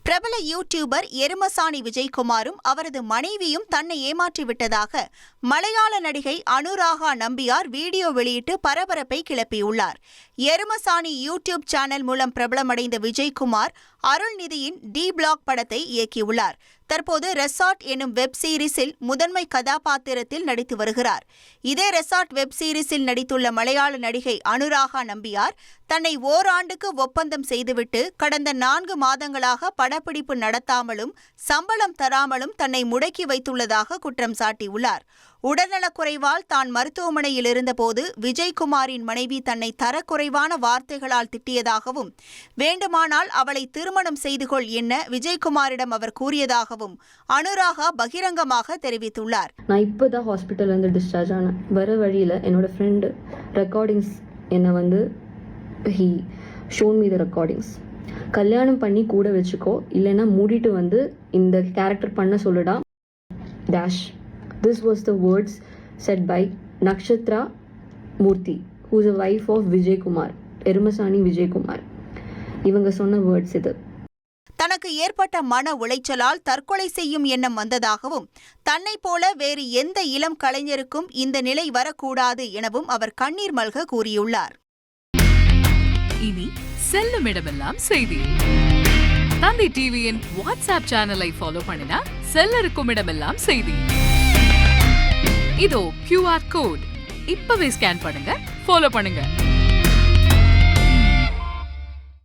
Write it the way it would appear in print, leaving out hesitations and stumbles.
பிரபல யூடியூபர் எருமசாணி விஜயகுமாரும் அவரது மனைவியும் தன்னை ஏமாற்றிவிட்டதாக மலையாள நடிகை அனுராகா நம்பியார் வீடியோ வெளியிட்டு பரபரப்பை கிளப்பியுள்ளார். எருமசாணி யூடியூப் சேனல் மூலம் பிரபலமடைந்த விஜயகுமார் அருள்நிதியின் டி பிளாக் படத்தை இயக்கியுள்ளார். தற்போது ரெசார்ட் எனும் வெப் சீரிஸில் முதன்மை கதாபாத்திரத்தில் நடித்து வருகிறார். இதே ரெசார்ட் வெப் சீரிஸில் நடித்துள்ள மலையாள நடிகை அனுராகா நம்பியார் தன்னை ஓராண்டுக்கு ஒப்பந்தம் செய்துவிட்டு கடந்த 4 மாதங்களாக படப்பிடிப்பு நடத்தாமலும் சம்பளம் தராமலும் தன்னை முடக்கி வைத்துள்ளதாக குற்றம் சாட்டியுள்ளார். உடல்நலக்குறைவால் தான் மருத்துவமனையில் இருந்தபோது விஜயகுமாரின் மனைவி தன்னை தரக்குறைவான வார்த்தைகளால் திட்டியதாகவும் வேண்டுமானால் அவளை திருமணம் செய்து கொள் என விஜயகுமாரிடம் அவர் கூறியதாகவும் அனுராகா பகிரங்கமாக தெரிவித்துள்ளார். நான் இப்போதான் ஹாஸ்பிட்டல் இருந்து டிஸ்சார்ஜ் ஆனேன். வர வழியில் என்னோட ஃப்ரெண்டு ரெக்கார்டிங்ஸ் என்னை he shown me the recordings. கல்யாணம் பண்ணி கூட வச்சுக்கோ, இல்லைன்னா மூடிட்டு இந்த கேரக்டர் பண்ண சொல்லுடா dash. This was the words said by Nakshatra Murthy, who is a wife of Vijay Kumar, Erumasani Vijay Kumar. இவங்க சொன்ன வேர்ட்ஸ் இது. தனக்கு ஏற்பட்ட மன உளைச்சலால் தற்கொலை செய்யும் எண்ணம் வந்ததாகவும் தன்னை போல வேறு எந்த இளம் கலைஞருக்கும் இந்த நிலை வரக்கூடாது எனவும் அவர் கண்ணீர் மல்க கூறியுள்ளார். இனி செல்லும் இடமெல்லாம் செய்தி. தந்தி டிவியின் வாட்ஸ்அப் சேனலை ஃபாலோ பண்ணினா செல்ல இருக்கும் இடமெல்லாம் செய்தி. இதோ QR கோட் இப்பவே ஸ்கேன் பண்ணுங்க, ஃபாலோ பண்ணுங்க.